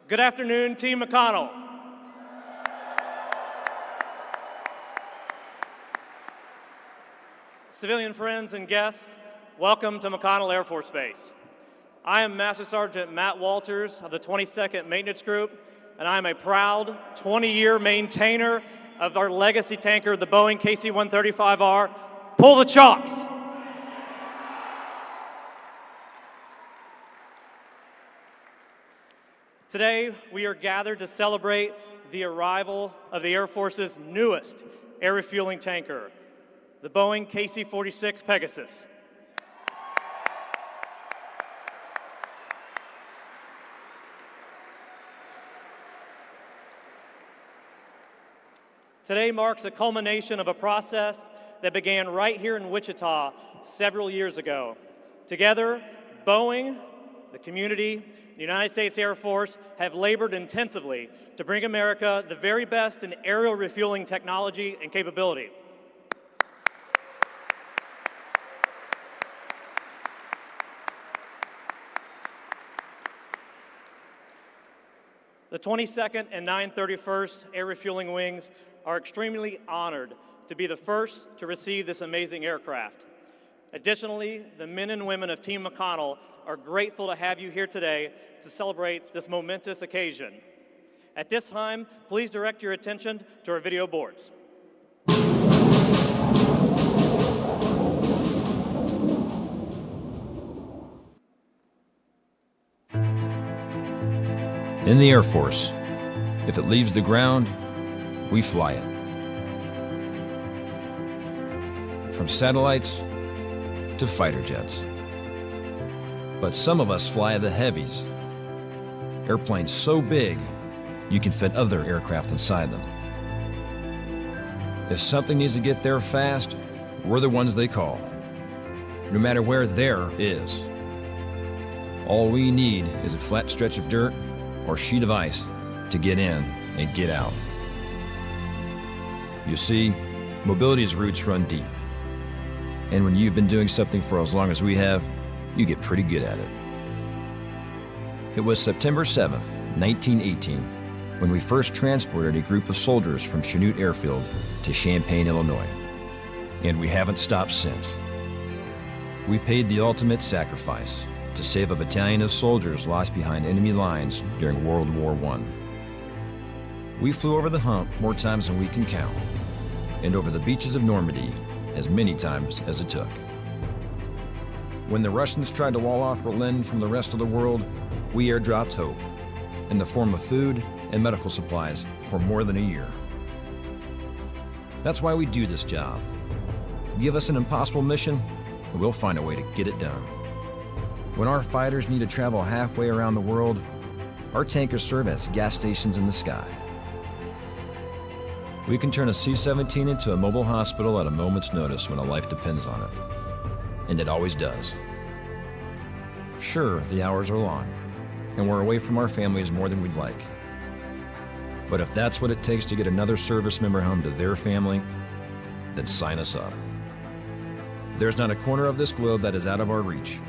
Good afternoon, Team McConnell. Civilian friends and guests, welcome to McConnell Air Force Base. I am Master Sergeant Matt Walters of the 22nd Maintenance Group, and I am a proud 20-year maintainer of our legacy tanker, the Boeing KC-135R. Pull the chocks! Today, we are gathered to celebrate the arrival of the Air Force's newest air refueling tanker, the Boeing KC-46 Pegasus. Today marks the culmination of a process that began right here in Wichita several years ago. Together, Boeing, the community, the United States Air Force have labored intensively to bring America the very best in aerial refueling technology and capability. The 22nd and 931st Air Refueling Wings are extremely honored to be the first to receive this amazing aircraft. Additionally, the men and women of Team McConnell are grateful to have you here today to celebrate this momentous occasion. At this time, please direct your attention to our video boards. In the Air Force, if it leaves the ground, we fly it. From satellites to fighter jets. But some of us fly the heavies. Airplanes so big, you can fit other aircraft inside them. If something needs to get there fast, we're the ones they call. No matter where there is. All we need is a flat stretch of dirt or sheet of ice to get in and get out. You see, mobility's roots run deep. And when you've been doing something for as long as we have, you get pretty good at it. It was September 7th, 1918, when we first transported a group of soldiers from Chanute Airfield to Champaign, Illinois. And we haven't stopped since. We paid the ultimate sacrifice to save a battalion of soldiers lost behind enemy lines during World War I. We flew over the hump more times than we can count, and over the beaches of Normandy as many times as it took. When the Russians tried to wall off Berlin from the rest of the world, we airdropped hope in the form of food and medical supplies for more than a year. That's why we do this job. Give us an impossible mission, and we'll find a way to get it done. When our fighters need to travel halfway around the world, our tankers serve as gas stations in the sky. We can turn a C-17 into a mobile hospital at a moment's notice when a life depends on it. And it always does. Sure, the hours are long, and we're away from our families more than we'd like. But if that's what it takes to get another service member home to their family, then sign us up. There's not a corner of this globe that is out of our reach,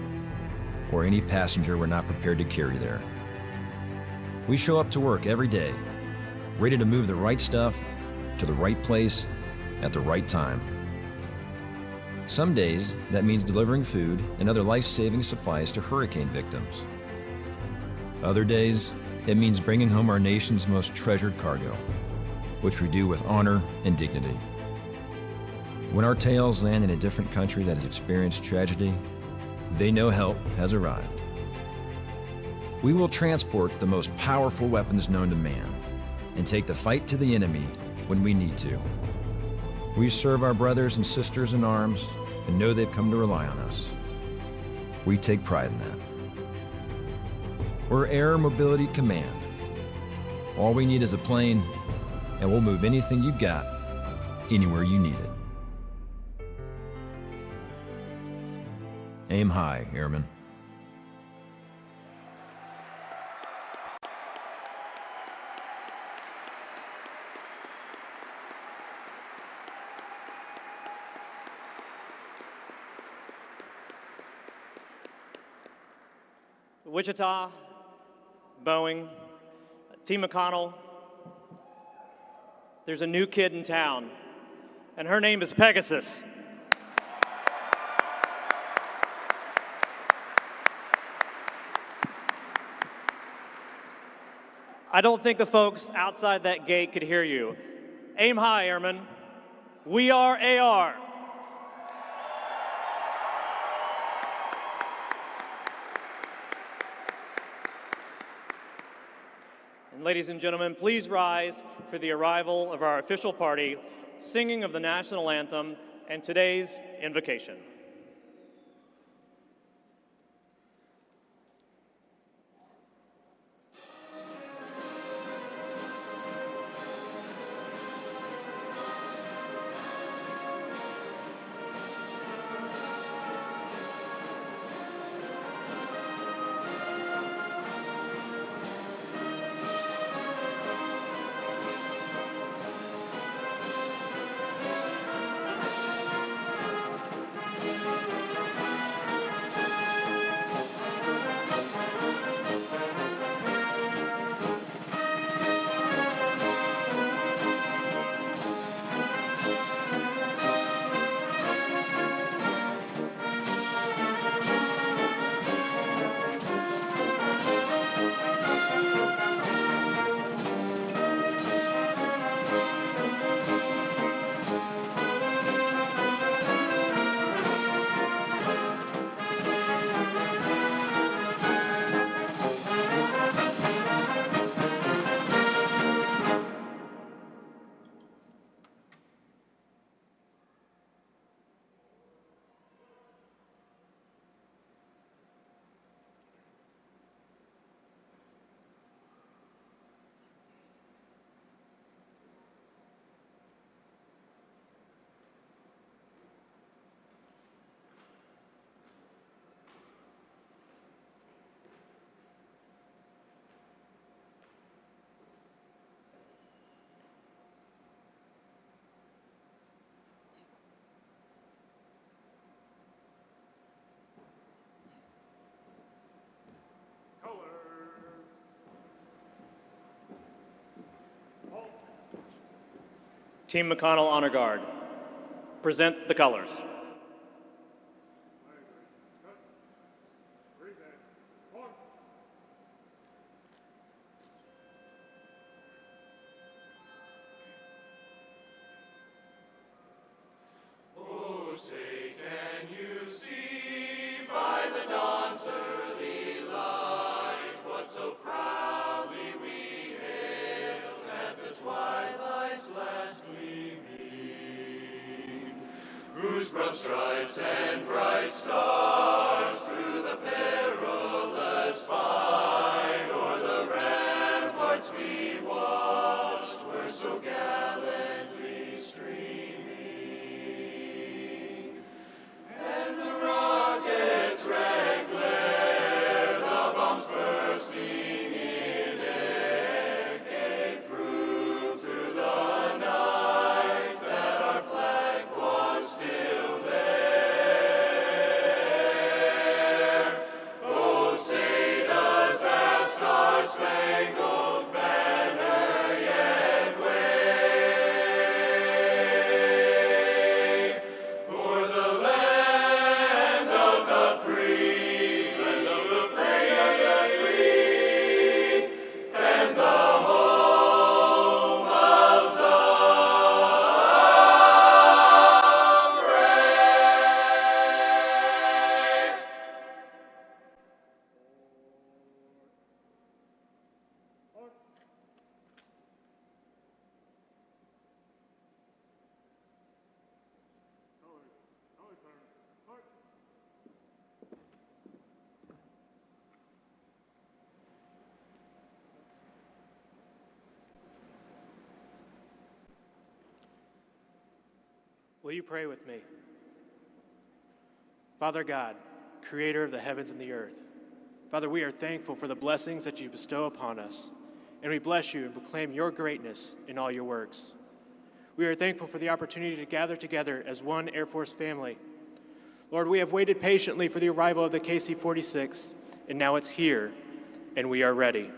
or any passenger we're not prepared to carry there. We show up to work every day, ready to move the right stuff to the right place at the right time. Some days, that means delivering food and other life-saving supplies to hurricane victims. Other days, it means bringing home our nation's most treasured cargo, which we do with honor and dignity. When our tails land in a different country that has experienced tragedy, they know help has arrived. We will transport the most powerful weapons known to man and take the fight to the enemy when we need to. We serve our brothers and sisters in arms and know they've come to rely on us. We take pride in that. We're Air Mobility Command. All we need is a plane, and we'll move anything you got, anywhere you need it. Aim high, Airmen. Wichita, Boeing, Team McConnell, there's a new kid in town, and her name is Pegasus. I don't think the folks outside that gate could hear you. Aim high, airmen. We are AR. And ladies and gentlemen, please rise for the arrival of our official party, singing of the national anthem, and today's invocation. Team McConnell Honor Guard, present the colors. Oh, say can you see by the dawn's early light what so proudly we hailed at the twilight's last gleaming, whose broad stripes and bright stars through the perilous fight o'er the ramparts we watched were so gallantly streaming, and the rockets' red glare, the bombs bursting in air, gave proof through the night that our flag was still there. Oh, say does that star-spangled banner yet wave o'er the land of the free, and the home of the brave. Will you pray with me? Father God, creator of the heavens and the earth, Father, we are thankful for the blessings that you bestow upon us, and we bless you and proclaim your greatness in all your works. We are thankful for the opportunity to gather together as one Air Force family. Lord, we have waited patiently for the arrival of the KC-46, and now it's here, and we are ready.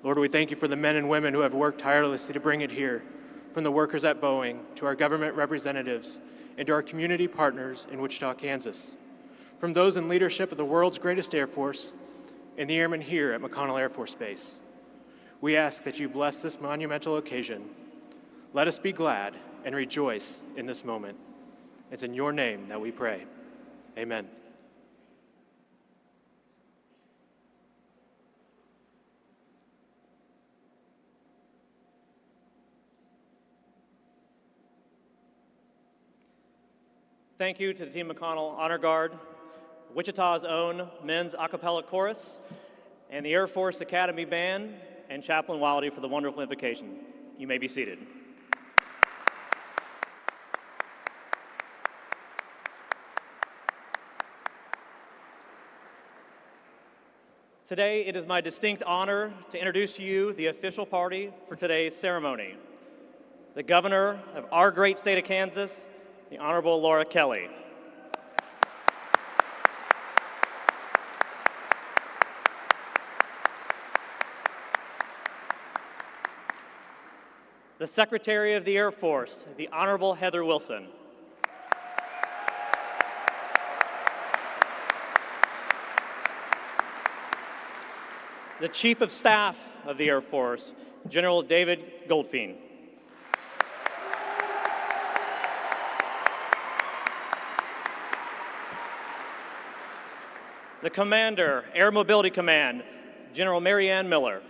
Lord, we thank you for the men and women who have worked tirelessly to bring it here, from the workers at Boeing to our government representatives and to our community partners in Wichita, Kansas, from those in leadership of the world's greatest Air Force and the airmen here at McConnell Air Force Base. We ask that you bless this monumental occasion. Let us be glad and rejoice in this moment. It's in your name that we pray. Amen. Thank you to the Team McConnell Honor Guard, Wichita's own Men's A Cappella Chorus, and the Air Force Academy Band, and Chaplain Wildy for the wonderful invocation. You may be seated. Today, it is my distinct honor to introduce to you the official party for today's ceremony, the Governor of our great state of Kansas, the Honorable Laura Kelly. The Secretary of the Air Force, the Honorable Heather Wilson. The Chief of Staff of the Air Force, General David Goldfein. The Commander, Air Mobility Command, General LeAnn Miller.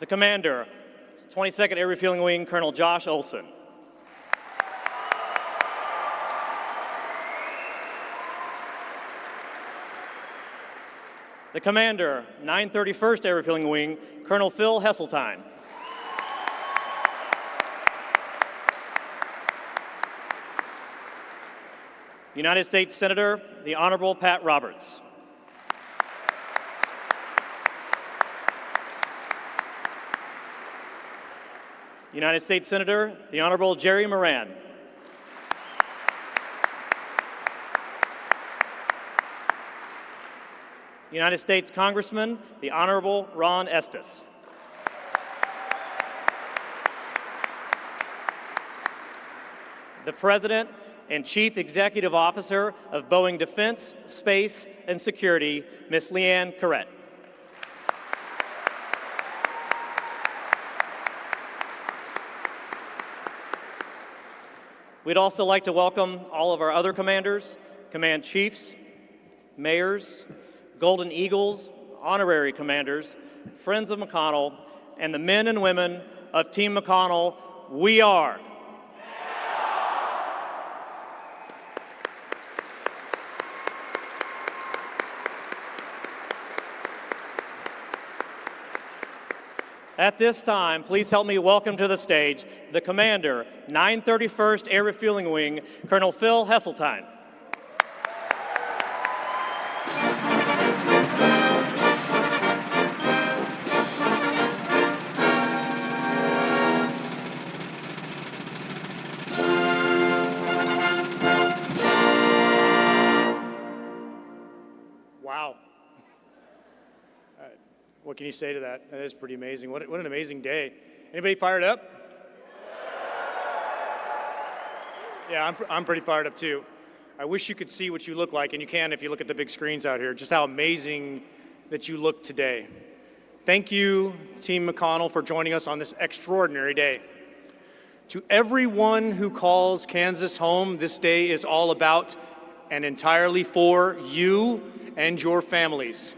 The Commander, 22nd Air Refueling Wing, Colonel Josh Olson. The Commander, 931st Air Refueling Wing, Colonel Phil Heseltine. United States Senator, the Honorable Pat Roberts. United States Senator, the Honorable Jerry Moran. United States Congressman, the Honorable Ron Estes. The President and Chief Executive Officer of Boeing Defense, Space, and Security, Ms. LeAnn Caret. We'd also like to welcome all of our other commanders, command chiefs, mayors, Golden Eagles, honorary commanders, friends of McConnell, and the men and women of Team McConnell. We are. At this time, please help me welcome to the stage the Commander, 931st Air Refueling Wing, Colonel Phil Heseltine. Wow. What can you say to that? That is pretty amazing. What an amazing day. Anybody fired up? Yeah, I'm pretty fired up too. I wish you could see what you look like, and you can if you look at the big screens out here, just how amazing that you look today. Thank you, Team McConnell, for joining us on this extraordinary day. To everyone who calls Kansas home, this day is all about and entirely for you and your families.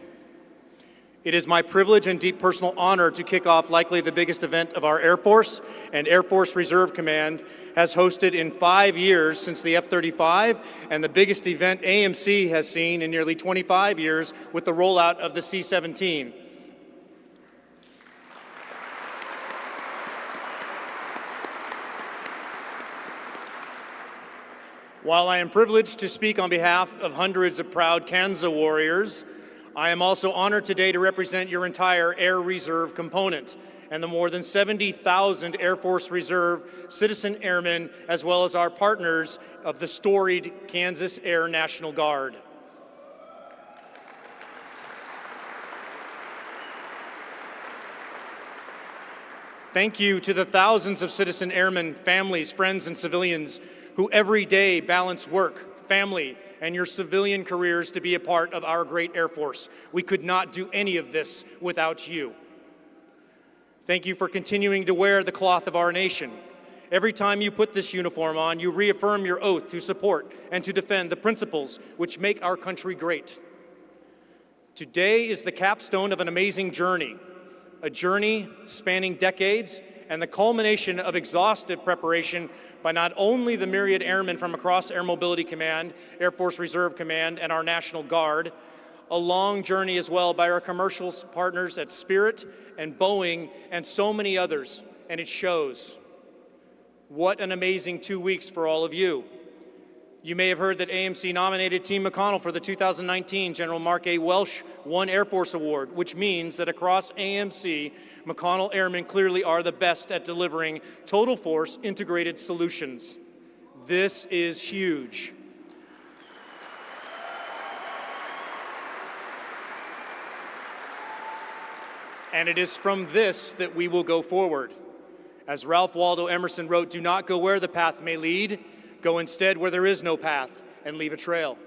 It is my privilege and deep personal honor to kick off likely the biggest event of our Air Force and Air Force Reserve Command has hosted in 5 years since the F-35, and the biggest event AMC has seen in nearly 25 years with the rollout of the C-17. While I am privileged to speak on behalf of hundreds of proud Kansas warriors, I am also honored today to represent your entire Air Reserve component and the more than 70,000 Air Force Reserve citizen airmen, as well as our partners of the storied Kansas Air National Guard. Thank you to the thousands of citizen airmen, families, friends, and civilians who every day balance work, family, and your civilian careers to be a part of our great Air Force. We could not do any of this without you. Thank you for continuing to wear the cloth of our nation. Every time you put this uniform on, you reaffirm your oath to support and to defend the principles which make our country great. Today is the capstone of an amazing journey, a journey spanning decades and the culmination of exhaustive preparation by not only the myriad airmen from across Air Mobility Command, Air Force Reserve Command, and our National Guard, a long journey as well by our commercial partners at Spirit and Boeing and so many others, and it shows. What an amazing 2 weeks for all of you. You may have heard that AMC nominated Team McConnell for the 2019 General Mark A. Welsh One Air Force Award, which means that across AMC, McConnell Airmen clearly are the best at delivering total force integrated solutions. This is huge. And it is from this that we will go forward. As Ralph Waldo Emerson wrote, "Do not go where the path may lead, go instead where there is no path and leave a trail."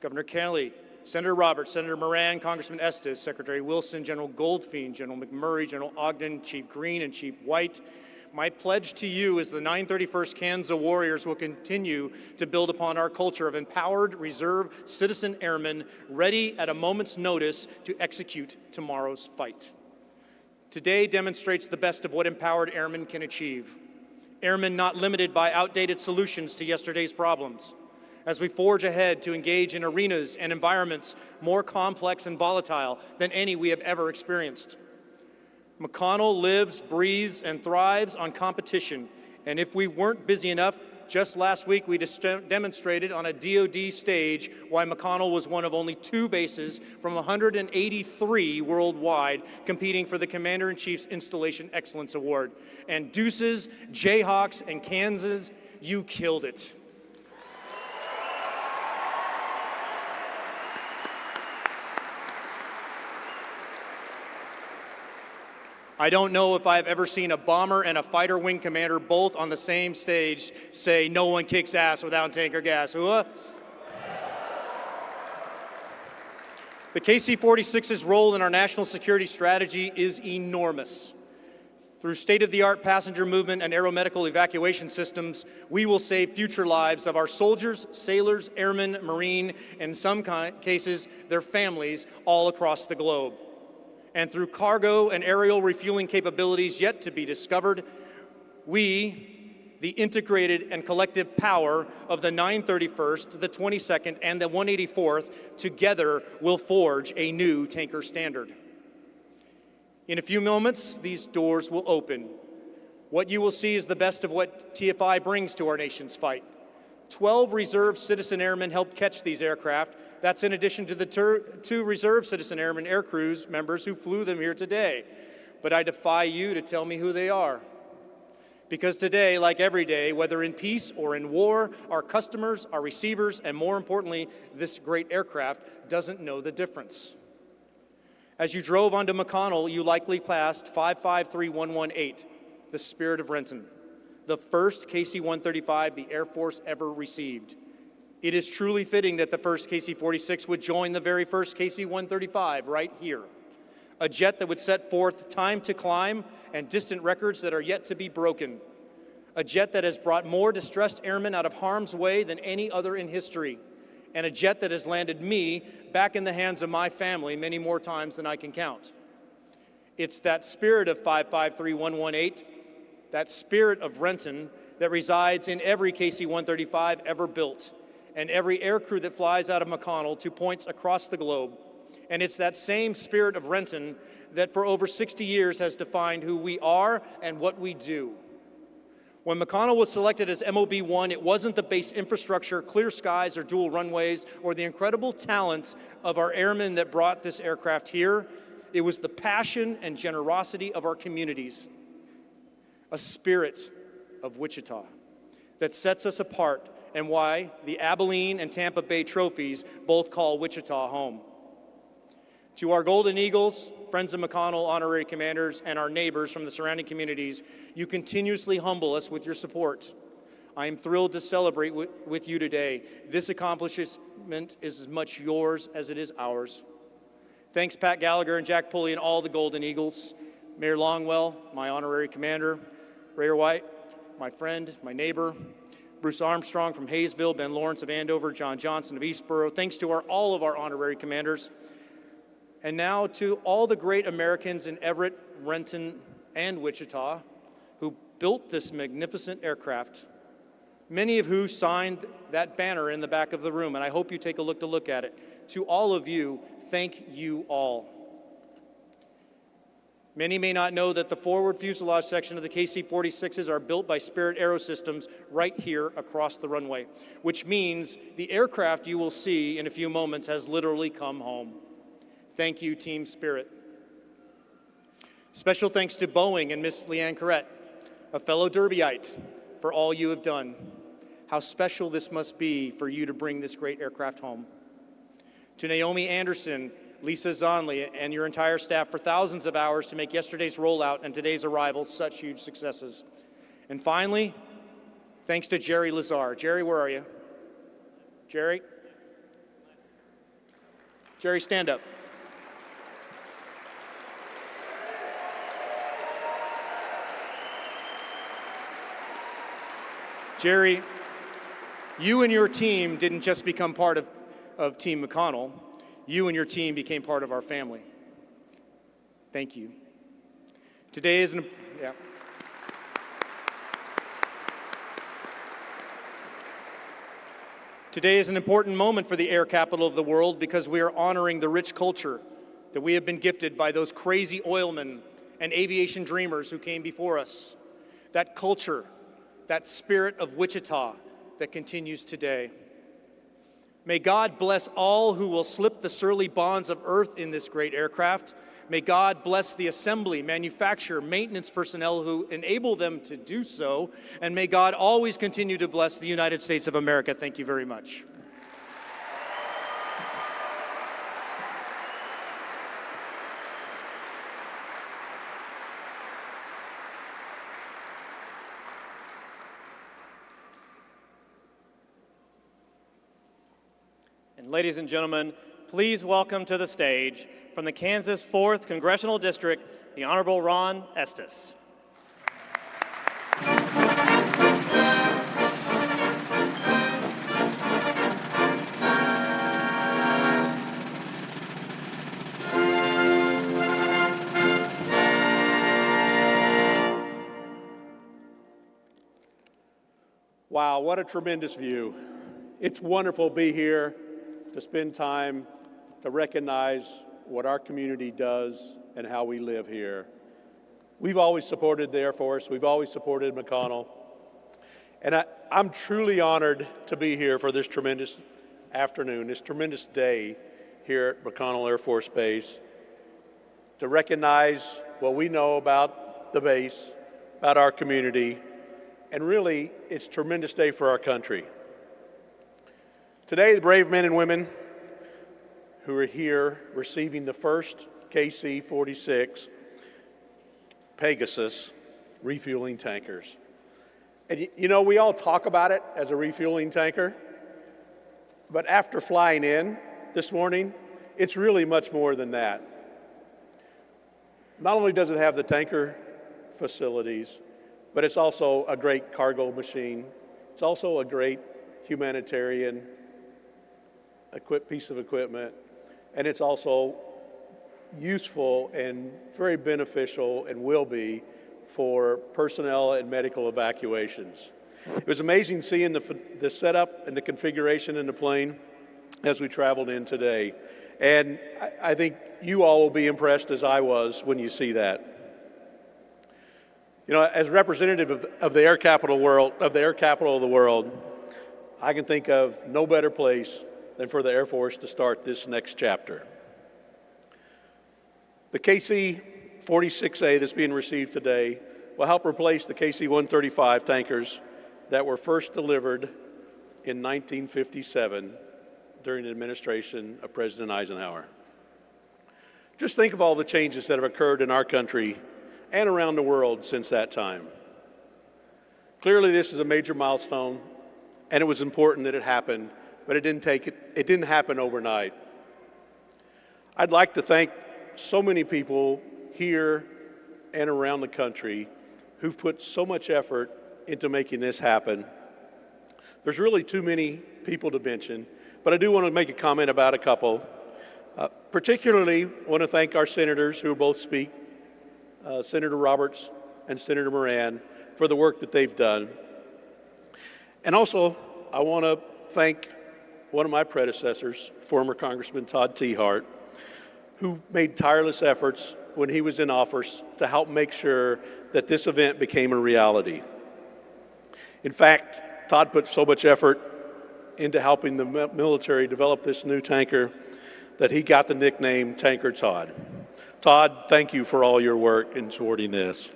Governor Kelly, Senator Roberts, Senator Moran, Congressman Estes, Secretary Wilson, General Goldfein, General McMurray, General Ogden, Chief Green, and Chief White, my pledge to you is the 931st Kansas Warriors will continue to build upon our culture of empowered reserve citizen airmen ready at a moment's notice to execute tomorrow's fight. Today demonstrates the best of what empowered airmen can achieve. Airmen not limited by outdated solutions to yesterday's problems, as we forge ahead to engage in arenas and environments more complex and volatile than any we have ever experienced. McConnell lives, breathes, and thrives on competition, and if we weren't busy enough, just last week we demonstrated on a DoD stage why McConnell was one of only 2 bases from 183 worldwide competing for the Commander-in-Chief's Installation Excellence Award. And Deuces, Jayhawks, and Kansas, you killed it. I don't know if I've ever seen a bomber and a fighter wing commander both on the same stage say, "No one kicks ass without tanker gas." The KC-46's role in our national security strategy is enormous. Through state-of-the-art passenger movement and aeromedical evacuation systems, we will save future lives of our soldiers, sailors, airmen, Marine, and in some cases, their families all across the globe. And through cargo and aerial refueling capabilities yet to be discovered, we, the integrated and collective power of the 931st, the 22nd, and the 184th, together will forge a new tanker standard. In a few moments, these doors will open. What you will see is the best of what TFI brings to our nation's fight. 12 reserve citizen airmen helped catch these aircraft. That's in addition to the 2 reserve citizen airmen air crews members who flew them here today. But I defy you to tell me who they are. Because today, like every day, whether in peace or in war, our customers, our receivers, and more importantly, this great aircraft doesn't know the difference. As you drove onto McConnell, you likely passed 553118, the Spirit of Renton, the first KC-135 the Air Force ever received. It is truly fitting that the first KC-46 would join the very first KC-135 right here, a jet that would set forth time to climb and distant records that are yet to be broken, a jet that has brought more distressed airmen out of harm's way than any other in history, and a jet that has landed me back in the hands of my family many more times than I can count. It's that spirit of 553118, that spirit of Renton, that resides in every KC-135 ever built, and every aircrew that flies out of McConnell to points across the globe. And it's that same spirit of Renton that for over 60 years has defined who we are and what we do. When McConnell was selected as MOB-1, it wasn't the base infrastructure, clear skies, or dual runways, or the incredible talent of our airmen that brought this aircraft here. It was the passion and generosity of our communities, a spirit of Wichita, that sets us apart and why the Abilene and Tampa Bay trophies both call Wichita home. To our Golden Eagles, friends of McConnell, honorary commanders, and our neighbors from the surrounding communities, you continuously humble us with your support. I am thrilled to celebrate with you today. This accomplishment is as much yours as it is ours. Thanks, Pat Gallagher and Jack Pulley and all the Golden Eagles. Mayor Longwell, my honorary commander, Ray White, my friend, my neighbor, Bruce Armstrong from Hayesville, Ben Lawrence of Andover, John Johnson of Eastboro. Thanks to all of our honorary commanders. And now to all the great Americans in Everett, Renton, and Wichita who built this magnificent aircraft, many of who signed that banner in the back of the room, and I hope you take a look at it. To all of you, thank you all. Many may not know that the forward fuselage section of the KC-46s are built by Spirit Aerosystems right here across the runway, which means the aircraft you will see in a few moments has literally come home. Thank you, Team Spirit. Special thanks to Boeing and Miss LeAnn Caret, a fellow Derbyite, for all you have done. How special this must be for you to bring this great aircraft home. To Naomi Anderson, Lisa Zonley, and your entire staff for thousands of hours to make yesterday's rollout and today's arrival such huge successes. And finally, thanks to Jerry Lazar. Jerry, where are you? Jerry? Jerry, stand up. Jerry, you and your team didn't just become part of Team McConnell. You and your team became part of our family. Thank you. Today is an important moment for the air capital of the world because we are honoring the rich culture that we have been gifted by those crazy oilmen and aviation dreamers who came before us. That culture, that spirit of Wichita that continues today. May God bless all who will slip the surly bonds of earth in this great aircraft. May God bless the assembly, manufacture, maintenance personnel who enable them to do so. And may God always continue to bless the United States of America. Thank you very much. Ladies and gentlemen, please welcome to the stage from the Kansas 4th Congressional District, the Honorable Ron Estes. Wow, what a tremendous view. It's wonderful to be here, to spend time to recognize what our community does and how we live here. We've always supported the Air Force. We've always supported McConnell. And I'm truly honored to be here for this tremendous afternoon, this tremendous day here at McConnell Air Force Base, to recognize what we know about the base, about our community, and really, it's a tremendous day for our country. Today, the brave men and women who are here receiving the first KC-46 Pegasus refueling tankers. And you know, we all talk about it as a refueling tanker, but after flying in this morning, it's really much more than that. Not only does it have the tanker facilities, but it's also a great cargo machine. It's also a great humanitarian piece of equipment, and it's also useful and very beneficial and will be for personnel and medical evacuations. It was amazing seeing the setup and the configuration in the plane as we traveled in today. And I think you all will be impressed as I was when you see that. You know, as representative of the air capital of the world, I can think of no better place than for the Air Force to start this next chapter. The KC-46A that's being received today will help replace the KC-135 tankers that were first delivered in 1957 during the administration of President Eisenhower. Just think of all the changes that have occurred in our country and around the world since that time. Clearly, this is a major milestone, and it was important that it happened, but it didn't happen overnight. I'd like to thank so many people here and around the country who've put so much effort into making this happen. There's really too many people to mention, but I do want to make a comment about a couple. Particularly, I want to thank our senators who both speak, Senator Roberts and Senator Moran, for the work that they've done. And also, I want to thank one of my predecessors, former Congressman Todd Tiahrt, who made tireless efforts when he was in office to help make sure that this event became a reality. In fact, Todd put so much effort into helping the military develop this new tanker that he got the nickname Tanker Todd. Todd, thank you for all your work in supporting this.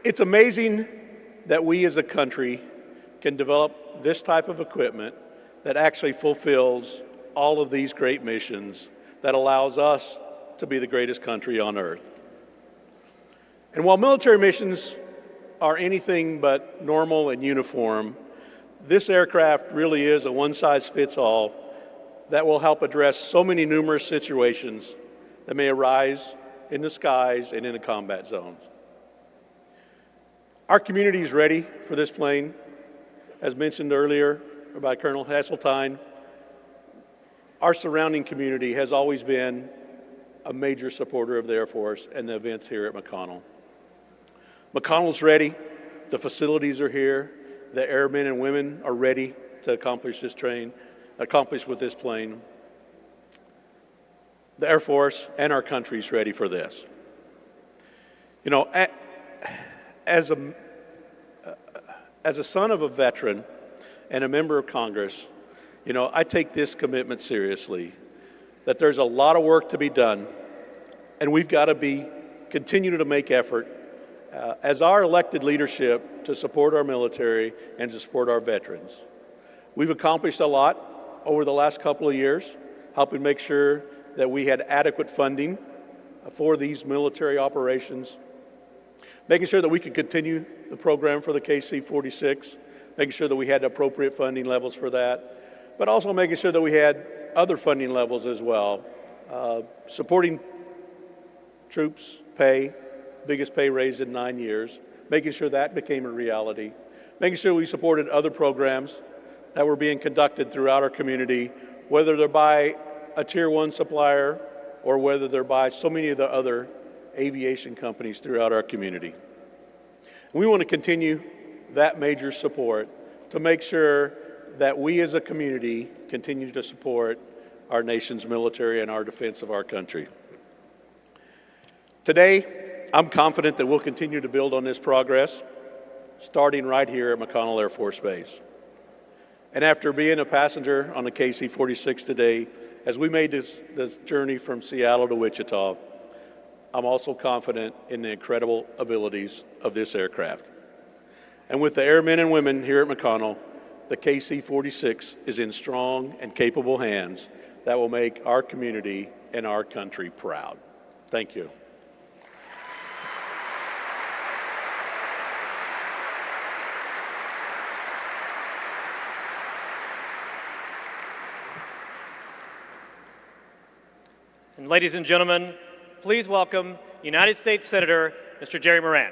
It's amazing that we as a country can develop this type of equipment that actually fulfills all of these great missions that allows us to be the greatest country on earth. And while military missions are anything but normal and uniform, this aircraft really is a one-size-fits-all that will help address so many numerous situations that may arise in the skies and in the combat zones. Our community is ready for this plane. As mentioned earlier by Colonel Heseltine, our surrounding community has always been a major supporter of the Air Force and the events here at McConnell. McConnell's ready, the facilities are here, the airmen and women are ready to accomplish with this plane. The Air Force and our country is ready for this. You know, as a son of a veteran and a member of Congress, you know, I take this commitment seriously, that there's a lot of work to be done, and we've got to continue to make effort as our elected leadership to support our military and to support our veterans. We've accomplished a lot over the last couple of years, helping make sure that we had adequate funding for these military operations, making sure that we could continue the program for the KC-46, making sure that we had appropriate funding levels for that, but also making sure that we had other funding levels as well, supporting troops' pay, biggest pay raise in 9 years, making sure that became a reality, making sure we supported other programs that were being conducted throughout our community, whether they're by a Tier 1 supplier or whether they're by so many of the other aviation companies throughout our community. We want to continue that major support to make sure that we as a community continue to support our nation's military and our defense of our country. Today, I'm confident that we'll continue to build on this progress, starting right here at McConnell Air Force Base. And after being a passenger on the KC-46 today, as we made this journey from Seattle to Wichita, I'm also confident in the incredible abilities of this aircraft. And with the airmen and women here at McConnell, the KC-46 is in strong and capable hands that will make our community and our country proud. Thank you. And ladies and gentlemen, please welcome United States Senator Mr. Jerry Moran.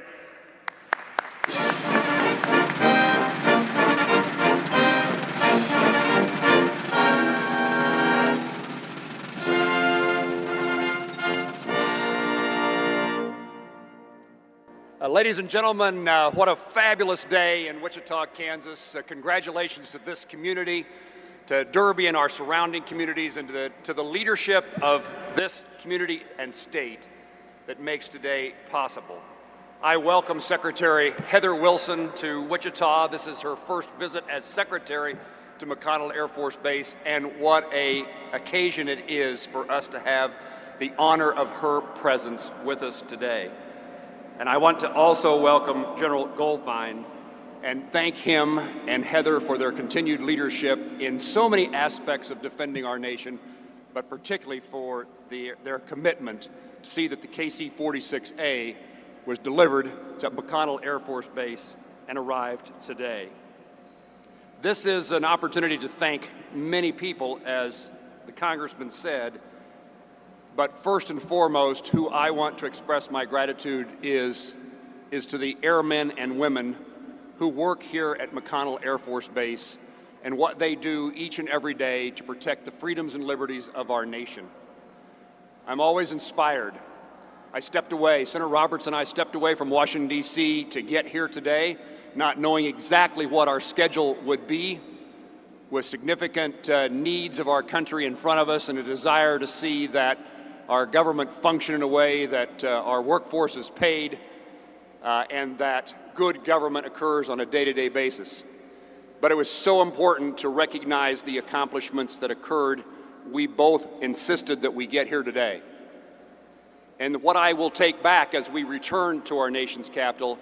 Ladies and gentlemen, what a fabulous day in Wichita, Kansas. Congratulations to this community, to Derby and our surrounding communities, and to the leadership of this community and state that makes today possible. I welcome Secretary Heather Wilson to Wichita. This is her first visit as Secretary to McConnell Air Force Base, and what an occasion it is for us to have the honor of her presence with us today. And I want to also welcome General Goldfein and thank him and Heather for their continued leadership in so many aspects of defending our nation, but particularly for their commitment to see that the KC-46A was delivered to McConnell Air Force Base and arrived today. This is an opportunity to thank many people, as the Congressman said, but first and foremost, who I want to express my gratitude is to the airmen and women who work here at McConnell Air Force Base and what they do each and every day to protect the freedoms and liberties of our nation. I'm always inspired. I stepped away, Senator Roberts and I stepped away from Washington, D.C. to get here today, not knowing exactly what our schedule would be, with significant needs of our country in front of us and a desire to see that our government function in a way that our workforce is paid and that good government occurs on a day-to-day basis. But it was so important to recognize the accomplishments that occurred. We both insisted that we get here today. And what I will take back as we return to our nation's capital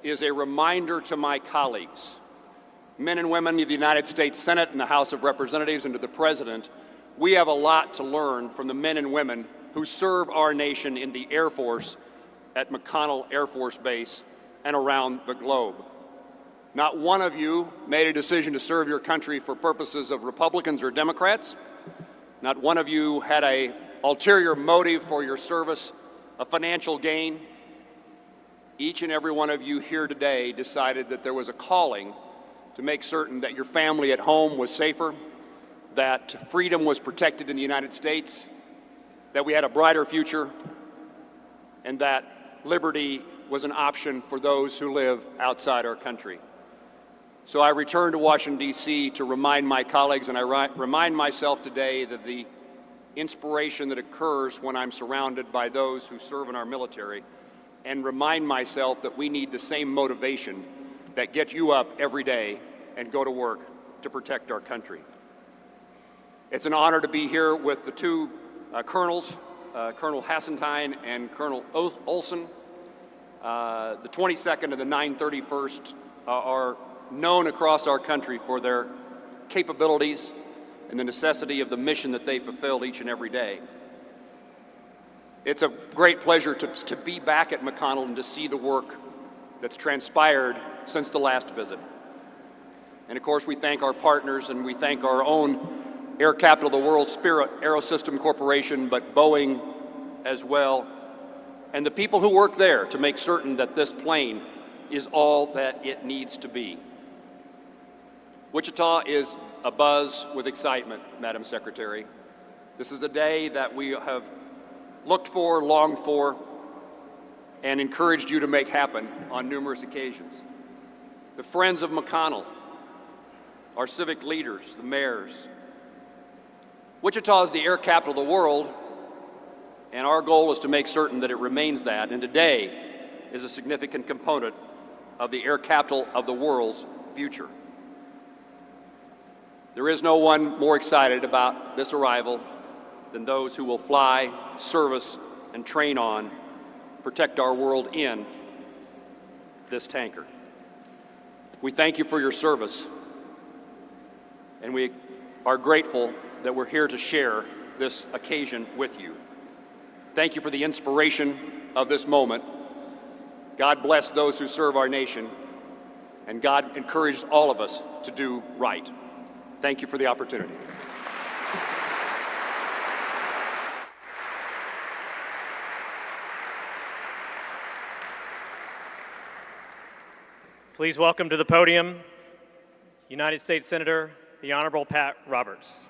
is a reminder to my colleagues, men and women of the United States Senate and the House of Representatives, and to the President. We have a lot to learn from the men and women who serve our nation in the Air Force at McConnell Air Force Base and around the globe. Not one of you made a decision to serve your country for purposes of Republicans or Democrats. Not one of you had an ulterior motive for your service, a financial gain. Each and every one of you here today decided that there was a calling to make certain that your family at home was safer, that freedom was protected in the United States, that we had a brighter future, and that liberty was an option for those who live outside our country. So I return to Washington, D.C. to remind my colleagues, and I remind myself today that the inspiration that occurs when I'm surrounded by those who serve in our military, and remind myself that we need the same motivation that gets you up every day and go to work to protect our country. It's an honor to be here with the two colonels, Colonel Heseltine and Colonel Olson. The 22nd and the 931st are known across our country for their capabilities and the necessity of the mission that they fulfill each and every day. It's a great pleasure to be back at McConnell and to see the work that's transpired since the last visit. And of course, we thank our partners and we thank our own air capital of the world, Spirit Aerosystem Corporation, but Boeing as well, and the people who work there to make certain that this plane is all that it needs to be. Wichita is abuzz with excitement, Madam Secretary. This is a day that we have looked for, longed for, and encouraged you to make happen on numerous occasions. The friends of McConnell, our civic leaders, the mayors. Wichita is the air capital of the world, and our goal is to make certain that it remains that, and today is a significant component of the air capital of the world's future. There is no one more excited about this arrival than those who will fly, service, and train on, protect our world in this tanker. We thank you for your service, and we are grateful that we're here to share this occasion with you. Thank you for the inspiration of this moment. God bless those who serve our nation, and God encouraged all of us to do right. Thank you for the opportunity. Please welcome to the podium United States Senator, the Honorable Pat Roberts.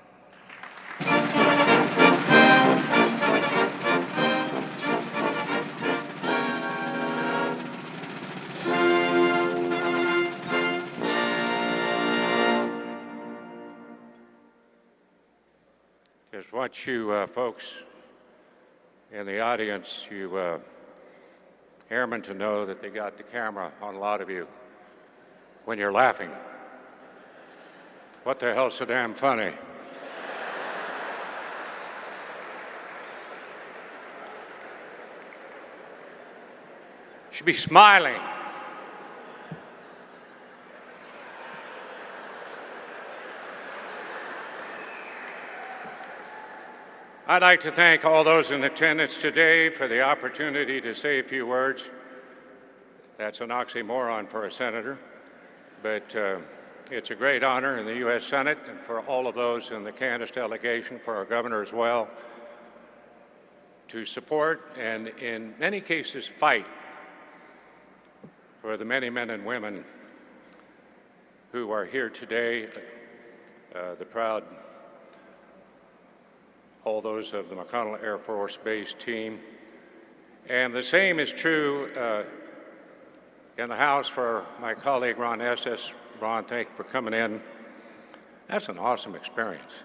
Just want you folks in the audience, you airmen to know that they got the camera on a lot of you when you're laughing. What the hell's so damn funny? Should be smiling. I'd like to thank all those in attendance today for the opportunity to say a few words. That's an oxymoron for a senator, but it's a great honor in the U.S. Senate and for all of those in the Kansas delegation, for our governor as well, to support and in many cases fight for the many men and women who are here today, the proud, all those of the McConnell Air Force Base team. And the same is true in the House for my colleague Ron Estes. Ron, thank you for coming in. That's an awesome experience.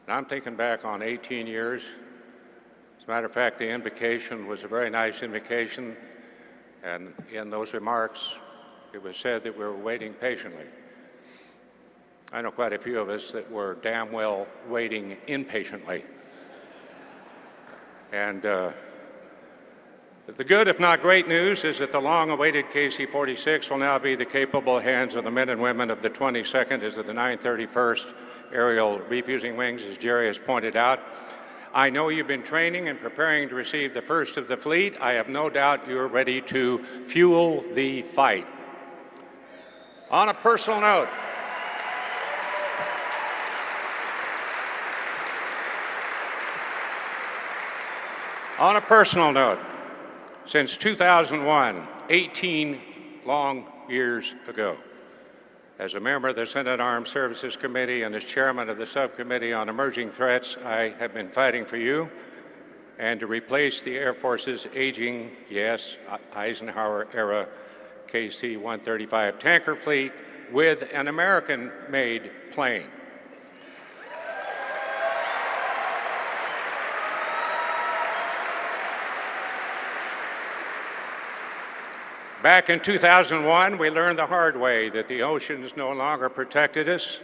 And I'm thinking back on 18 years. As a matter of fact, the invocation was a very nice invocation. And in those remarks, it was said that we were waiting patiently. I know quite a few of us that were damn well waiting impatiently. And the good, if not great news, is that the long-awaited KC-46 will now be the capable hands of the men and women of the 22nd as of the 931st Aerial Refueling Wings, as Jerry has pointed out. I know you've been training and preparing to receive the first of the fleet. I have no doubt you're ready to fuel the fight. On a personal note, since 2001, 18 long years ago, as a member of the Senate Armed Services Committee and as chairman of the Subcommittee on Emerging Threats, I have been fighting for you and to replace the Air Force's aging, yes, Eisenhower-era KC-135 tanker fleet with an American-made plane. Back in 2001, we learned the hard way that the oceans no longer protected us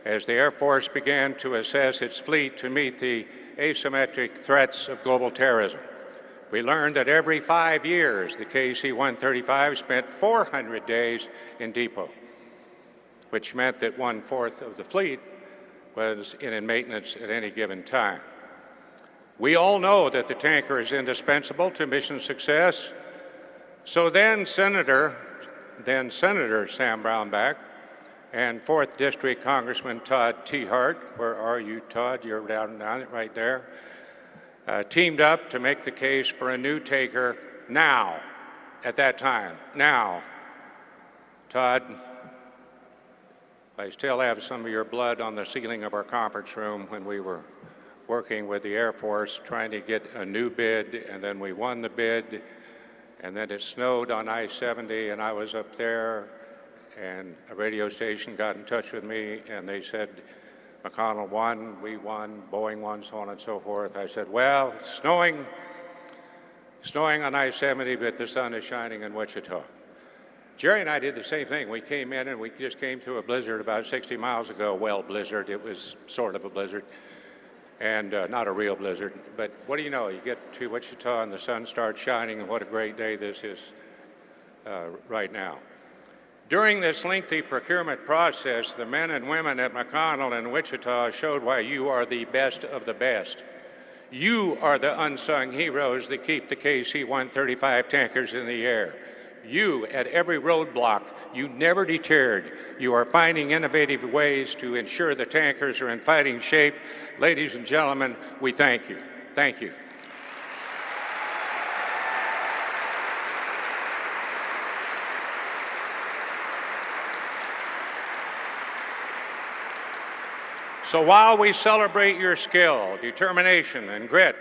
as the Air Force began to assess its fleet to meet the asymmetric threats of global terrorism. We learned that every 5 years, the KC-135 spent 400 days in depot, which meant that 1/4 of the fleet was in maintenance at any given time. We all know that the tanker is indispensable to mission success. So then Senator Sam Brownback and 4th District Congressman Todd T. Hart, where are you, Todd? You're down right there, teamed up to make the case for a new tanker now, at that time, now. Todd, I still have some of your blood on the ceiling of our conference room when we were working with the Air Force trying to get a new bid, and then we won the bid. And then it snowed on I-70, and I was up there, and a radio station got in touch with me, and they said, McConnell won, we won, Boeing won, so on and so forth. I said, well, it's snowing on I-70, but the sun is shining in Wichita. Jerry and I did the same thing. We came in, and we just came through a blizzard about 60 miles ago. Well, blizzard, it was sort of a blizzard. And not a real blizzard, but what do you know? You get to Wichita and the sun starts shining, and what a great day this is right now. During this lengthy procurement process, the men and women at McConnell and Wichita showed why you are the best of the best. You are the unsung heroes that keep the KC-135 tankers in the air. You, at every roadblock, you never deterred. You are finding innovative ways to ensure the tankers are in fighting shape. Ladies and gentlemen, we thank you. Thank you. So while we celebrate your skill, determination, and grit,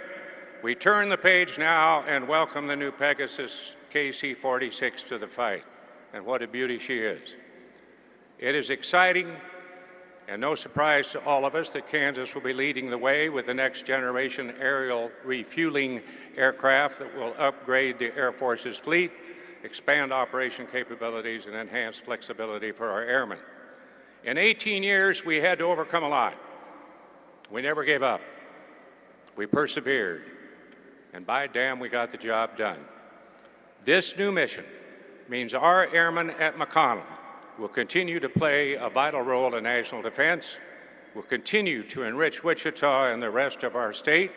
we turn the page now and welcome the new Pegasus KC-46 to the fight. And what a beauty she is. It is exciting And no surprise to all of us that Kansas will be leading the way with the next generation aerial refueling aircraft that will upgrade the Air Force's fleet, expand operation capabilities, and enhance flexibility for our airmen. In 18 years, we had to overcome a lot. We never gave up. We persevered. And by damn, we got the job done. This new mission means our airmen at McConnell will continue to play a vital role in national defense, will continue to enrich Wichita and the rest of our state.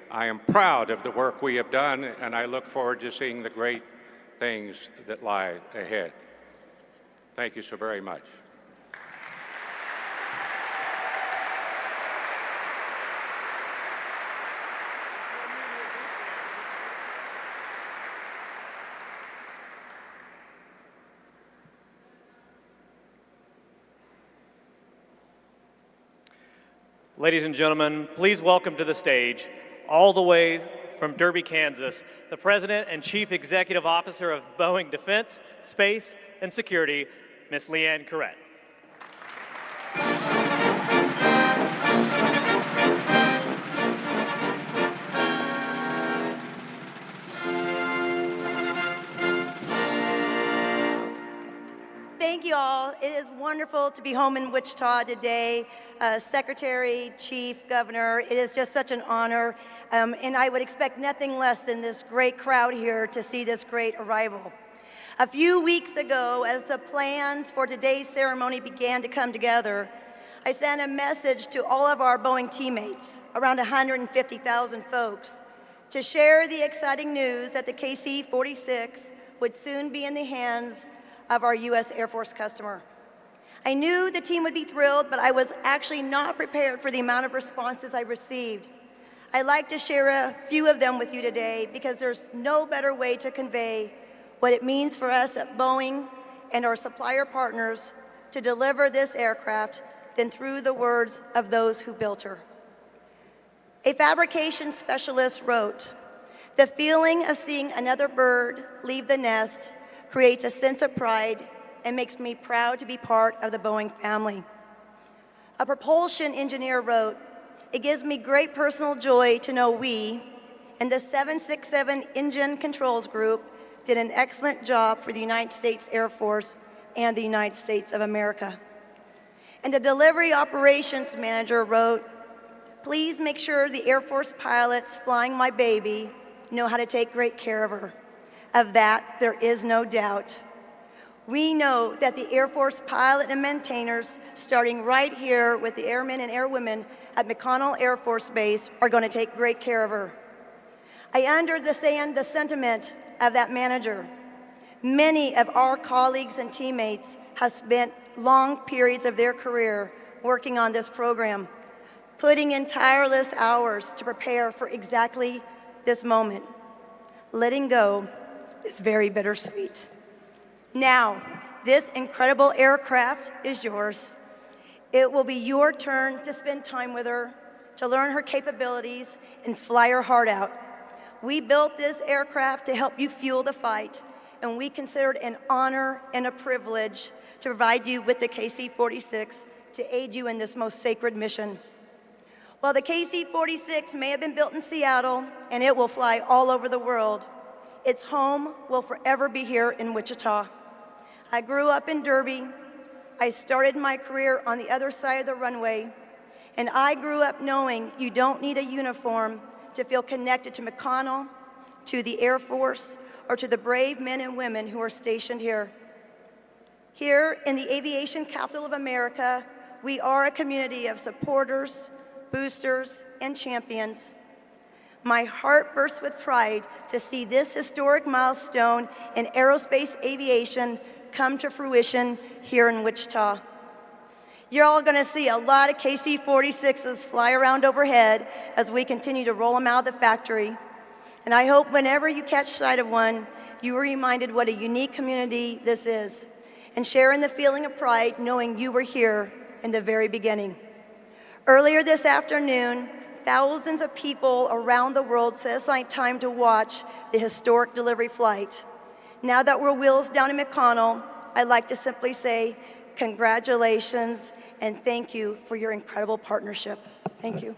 I am proud of the work we have done, and I look forward to seeing the great things that lie ahead. Thank you so very much. Ladies and gentlemen, please welcome to the stage, all the way from Derby, Kansas, the President and Chief Executive Officer of Boeing Defense, Space, and Security, Ms. LeAnn Caret. Thank you all. It is wonderful to be home in Wichita today. Secretary, Chief, Governor, it is just such an honor. And I would expect nothing less than this great crowd here to see this great arrival. A few weeks ago, as the plans for today's ceremony began to come together, I sent a message to all of our Boeing teammates, around 150,000 folks, to share the exciting news that the KC-46 would soon be in the hands of our U.S. Air Force customer. I knew the team would be thrilled, but I was actually not prepared for the amount of responses I received. I'd like to share a few of them with you today because there's no better way to convey what it means for us at Boeing and our supplier partners to deliver this aircraft than through the words of those who built her. A fabrication specialist wrote, "The feeling of seeing another bird leave the nest creates a sense of pride and makes me proud to be part of the Boeing family." A propulsion engineer wrote, "It gives me great personal joy to know we, and the 767 Engine Controls Group, did an excellent job for the United States Air Force and the United States of America." And the delivery operations manager wrote, "Please make sure the Air Force pilots flying my baby know how to take great care of her. Of that, there is no doubt. We know that the Air Force pilot and maintainers, starting right here with the airmen and airwomen at McConnell Air Force Base, are going to take great care of her." I understand the sentiment of that manager. Many of our colleagues and teammates have spent long periods of their career working on this program, putting in tireless hours to prepare for exactly this moment. Letting go is very bittersweet. Now, this incredible aircraft is yours. It will be your turn to spend time with her, to learn her capabilities, and fly her heart out. We built this aircraft to help you fuel the fight, and we consider it an honor and a privilege to provide you with the KC-46 to aid you in this most sacred mission. While the KC-46 may have been built in Seattle, and it will fly all over the world, its home will forever be here in Wichita. I grew up in Derby. I started my career on the other side of the runway, and I grew up knowing you don't need a uniform to feel connected to McConnell, to the Air Force, or to the brave men and women who are stationed here. Here in the aviation capital of America, we are a community of supporters, boosters, and champions. My heart bursts with pride to see this historic milestone in aerospace aviation come to fruition here in Wichita. You're all going to see a lot of KC-46s fly around overhead as we continue to roll them out of the factory. And I hope whenever you catch sight of one, you are reminded what a unique community this is, and share in the feeling of pride knowing you were here in the very beginning. Earlier this afternoon, thousands of people around the world set aside time to watch the historic delivery flight. Now that we're wheels down in McConnell, I'd like to simply say, Congratulations, and thank you for your incredible partnership. Thank you.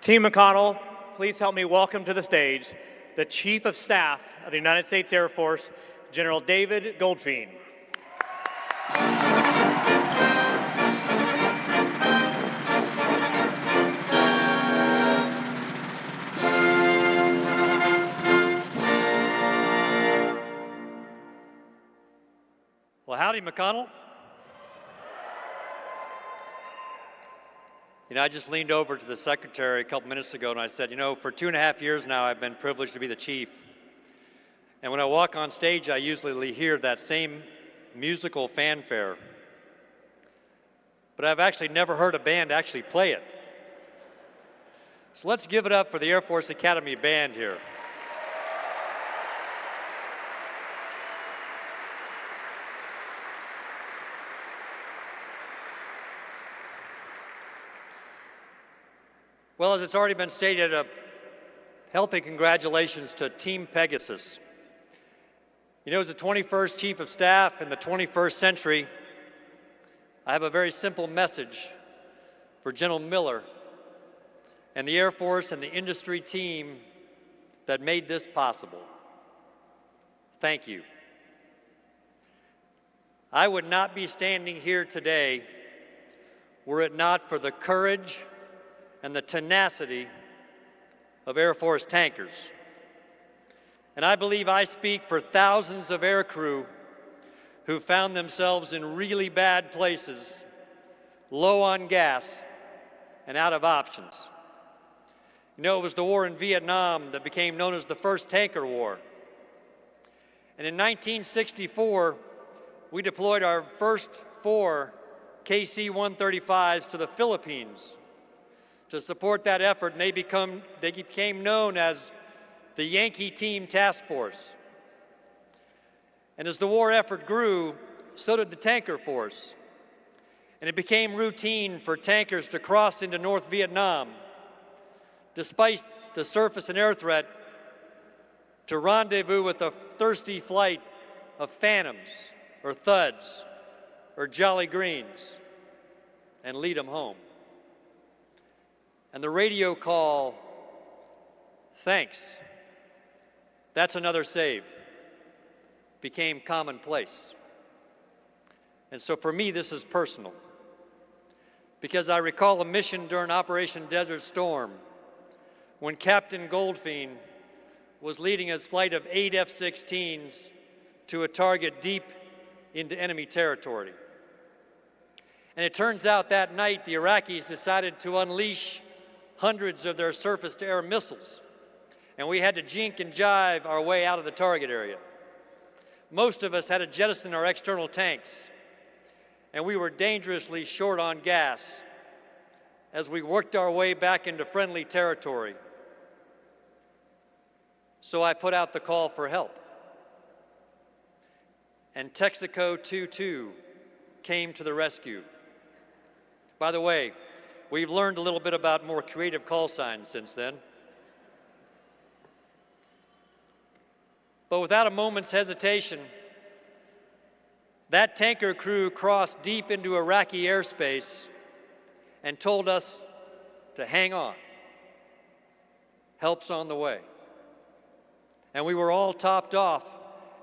Team McConnell, please help me welcome to the stage the Chief of Staff of the United States Air Force, General David Goldfein. Well, howdy, McConnell. You know, I just leaned over to the secretary a couple minutes ago and I said, you know, for 2.5 years now, I've been privileged to be the chief. And when I walk on stage, I usually hear that same musical fanfare. But I've actually never heard a band actually play it. So let's give it up for the Air Force Academy Band here. Well, as it's already been stated, a healthy congratulations to Team Pegasus. You know, as the 21st Chief of Staff in the 21st century, I have a very simple message for General Miller and the Air Force and the industry team that made this possible. Thank you. I would not be standing here today were it not for the courage and the tenacity of Air Force tankers. And I believe I speak for thousands of aircrew who found themselves in really bad places, low on gas, and out of options. You know, it was the war in Vietnam that became known as the First Tanker War. And in 1964, we deployed our first 4 KC-135s to the Philippines to support that effort, and they became known as the Yankee Team Task Force. And as the war effort grew, so did the tanker force. And it became routine for tankers to cross into North Vietnam, despite the surface and air threat to rendezvous with a thirsty flight of phantoms or thuds or jolly greens and lead them home. And the radio call, "Thanks, that's another save," became commonplace. And so for me, this is personal, because I recall a mission during Operation Desert Storm when Captain Goldfein was leading his flight of 8 F-16s to a target deep into enemy territory. And it turns out that night the Iraqis decided to unleash hundreds of their surface-to-air missiles, and we had to jink and jive our way out of the target area. Most of us had to jettison our external tanks, and we were dangerously short on gas as we worked our way back into friendly territory. So I put out the call for help, and Texaco 22 came to the rescue. By the way, we've learned a little bit about more creative call signs since then. But without a moment's hesitation, that tanker crew crossed deep into Iraqi airspace and told us to hang on. Help's on the way. And we were all topped off,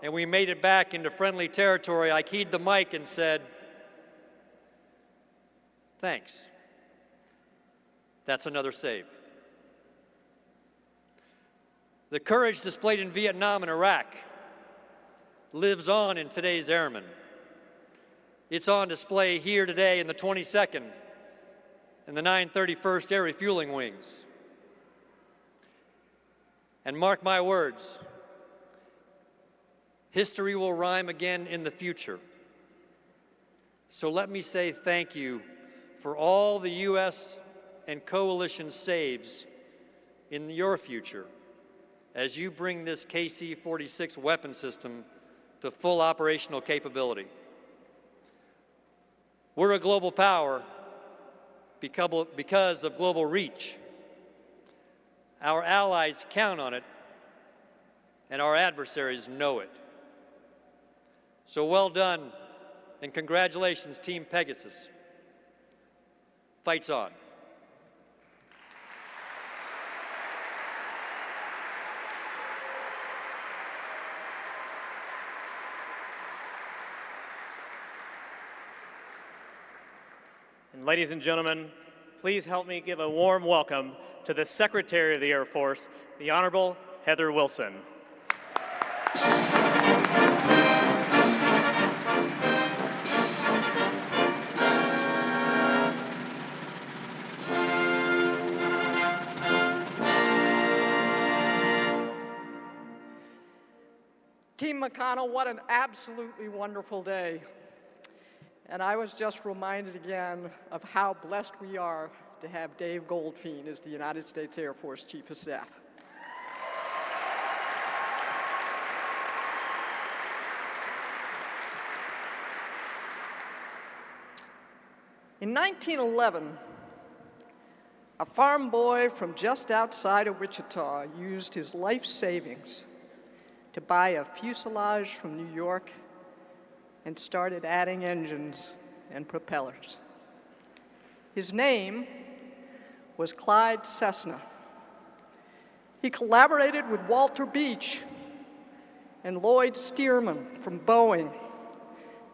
and we made it back into friendly territory. I keyed the mic and said, "Thanks. That's another save." The courage displayed in Vietnam and Iraq lives on in today's airmen. It's on display here today in the 22nd and the 931st Air Refueling Wings. And mark my words, history will rhyme again in the future. So let me say thank you for all the U.S. and coalition saves in your future as you bring this KC-46 weapon system to full operational capability. We're a global power because of global reach. Our allies count on it, and our adversaries know it. So well done, and congratulations, Team Pegasus. Fight's on. And ladies and gentlemen, please help me give a warm welcome to the Secretary of the Air Force, the Honorable Heather Wilson. Team McConnell, what an absolutely wonderful day. And I was just reminded again of how blessed we are to have Dave Goldfein as the United States Air Force Chief of Staff. In 1911, a farm boy from just outside of Wichita used his life savings to buy a fuselage from New York and started adding engines and propellers. His name was Clyde Cessna. He collaborated with Walter Beach and Lloyd Stearman from Boeing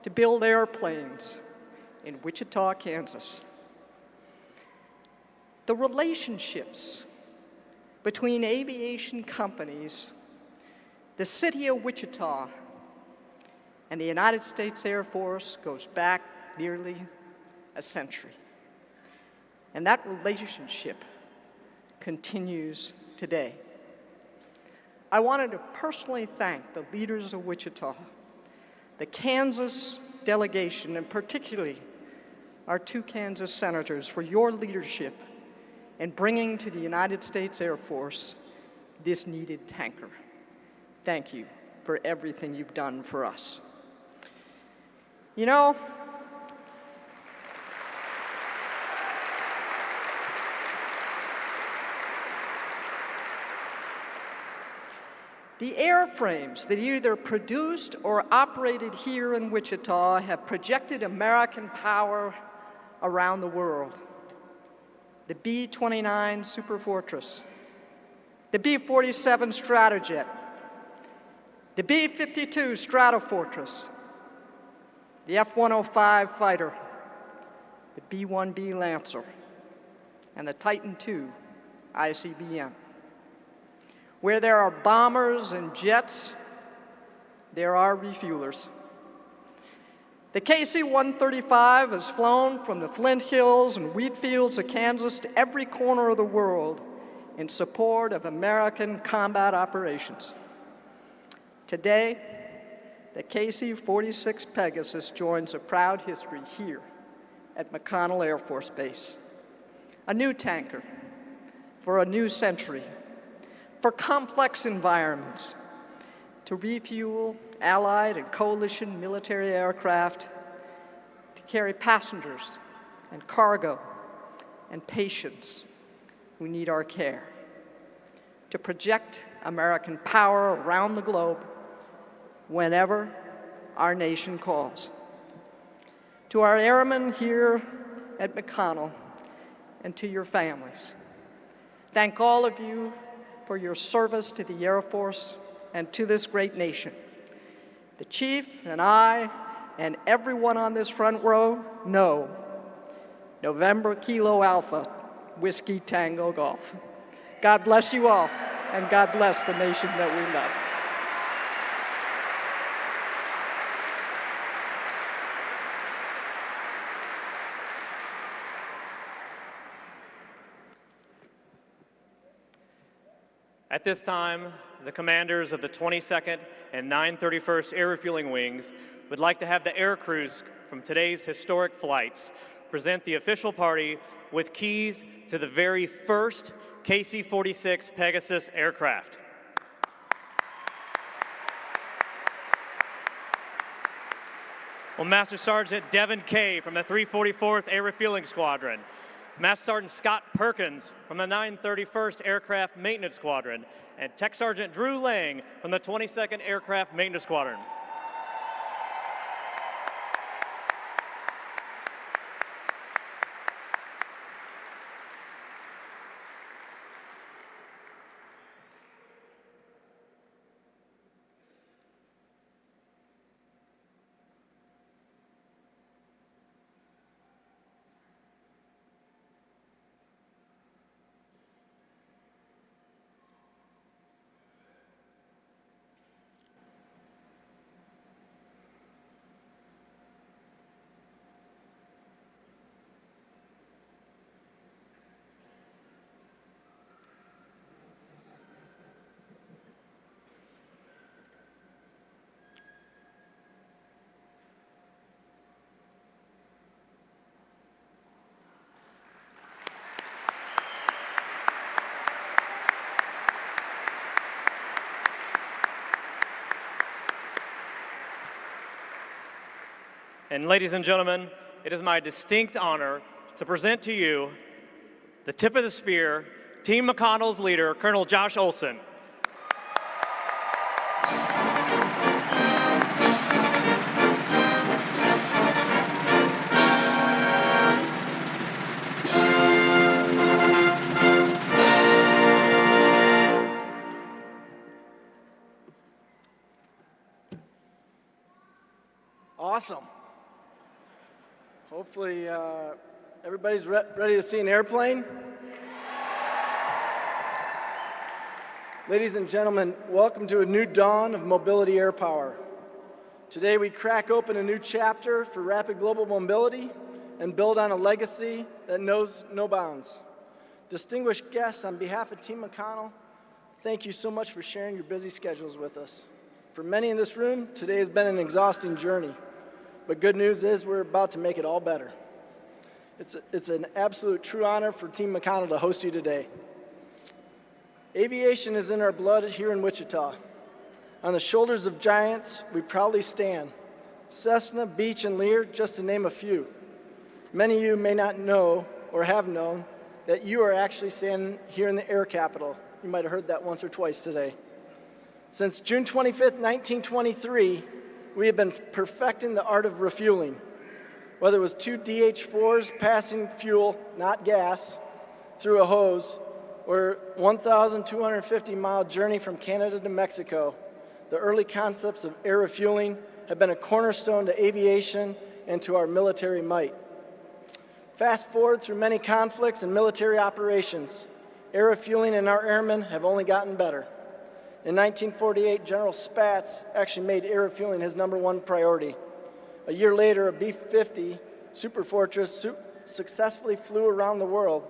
to build airplanes in Wichita, Kansas. The relationships between aviation companies, the city of Wichita, and the United States Air Force goes back nearly a century. And that relationship continues today. I wanted to personally thank the leaders of Wichita, the Kansas delegation, and particularly our two Kansas senators for your leadership in bringing to the United States Air Force this needed tanker. Thank you for everything you've done for us. You know, The airframes that either produced or operated here in Wichita have projected American power around the world. The B-29 Superfortress, the B-47 Stratojet, the B-52 Stratofortress, the F-105 fighter, the B-1B Lancer, and the Titan II ICBM. Where there are bombers and jets, there are refuelers. The KC-135 has flown from the Flint Hills and wheat fields of Kansas to every corner of the world in support of American combat operations. Today, the KC-46 Pegasus joins a proud history here at McConnell Air Force Base. A new tanker for a new century, for complex environments, to refuel Allied and coalition military aircraft, to carry passengers and cargo and patients who need our care, to project American power around the globe whenever our nation calls. To our airmen here at McConnell and to your families, thank all of you for your service to the Air Force and to this great nation. The Chief and I and everyone on this front row know November Kilo Alpha, Whiskey Tango Golf. God bless you all, and God bless the nation that we love. At this time, the commanders of the 22nd and 931st Air Refueling Wings would like to have the air crews from today's historic flights present the official party with keys to the very first KC-46 Pegasus aircraft. Well, Master Sergeant Devin Kay from the 344th Air Refueling Squadron, Master Sergeant Scott Perkins from the 931st Aircraft Maintenance Squadron, and Tech Sergeant Drew Lang from the 22nd Aircraft Maintenance Squadron. And ladies and gentlemen, it is my distinct honor to present to you the tip of the spear, Team McConnell's leader, Colonel Josh Olson. Awesome. Hopefully everybody's ready to see an airplane. Ladies and gentlemen, welcome to a new dawn of mobility air power. Today we crack open a new chapter for rapid global mobility and build on a legacy that knows no bounds. Distinguished guests, on behalf of Team McConnell, thank you so much for sharing your busy schedules with us. For many in this room, today has been an exhausting journey. But good news is we're about to make it all better. It's an absolute true honor for Team McConnell to host you today. Aviation is in our blood here in Wichita. On the shoulders of giants, we proudly stand. Cessna, Beech, and Lear, just to name a few. Many of you may not know or have known that you are actually standing here in the air capital. You might have heard that once or twice today. Since June 25th, 1923, we have been perfecting the art of refueling. Whether it was 2 DH-4s passing fuel, not gas, through a hose, or 1,250-mile journey from Canada to Mexico, the early concepts of air refueling have been a cornerstone to aviation and to our military might. Fast forward through many conflicts and military operations, air refueling and our airmen have only gotten better. In 1948, General Spaatz actually made air refueling his #1 priority. A year later, a B-50 Superfortress successfully flew around the world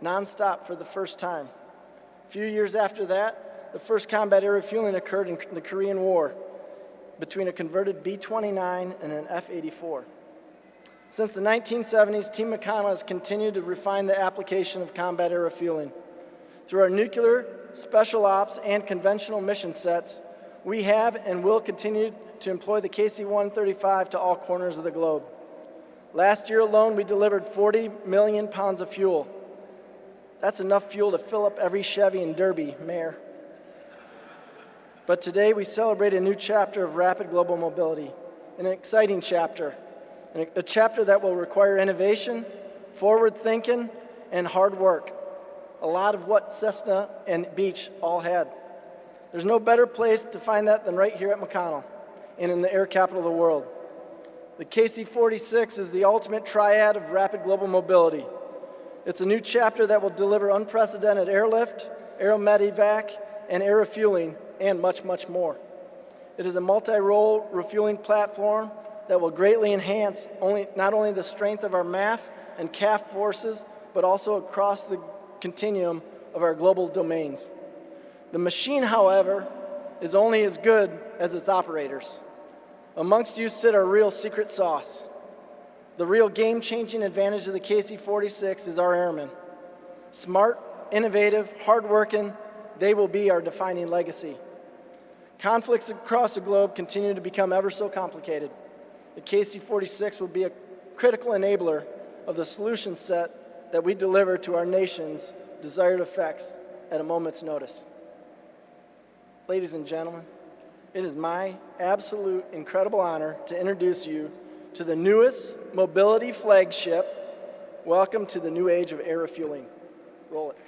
nonstop for the first time. A few years after that, the first combat air refueling occurred in the Korean War between a converted B-29 and an F-84. Since the 1970s, Team McConnell has continued to refine the application of combat air refueling. Through our nuclear, special ops, and conventional mission sets, we have and will continue to employ the KC-135 to all corners of the globe. Last year alone, we delivered 40 million pounds of fuel. That's enough fuel to fill up every Chevy in Derby, Mayor. But today we celebrate a new chapter of rapid global mobility, an exciting chapter, a chapter that will require innovation, forward thinking, and hard work. A lot of what Cessna and Beech all had. There's no better place to find that than right here at McConnell and in the air capital of the world. The KC-46 is the ultimate triad of rapid global mobility. It's a new chapter that will deliver unprecedented airlift, aeromedevac, and air refueling, and much, much more. It is a multi-role refueling platform that will greatly enhance not only the strength of our MAF and CAF forces, but also across the continuum of our global domains. The machine, however, is only as good as its operators. Amongst you sit our real secret sauce. The real game-changing advantage of the KC-46 is our airmen. Smart, innovative, hardworking, they will be our defining legacy. Conflicts across the globe continue to become ever so complicated. The KC-46 will be a critical enabler of the solution set that we deliver to our nation's desired effects at a moment's notice. Ladies and gentlemen, it is my absolute incredible honor to introduce you to the newest mobility flagship. Welcome to the new age of air refueling. Roll it.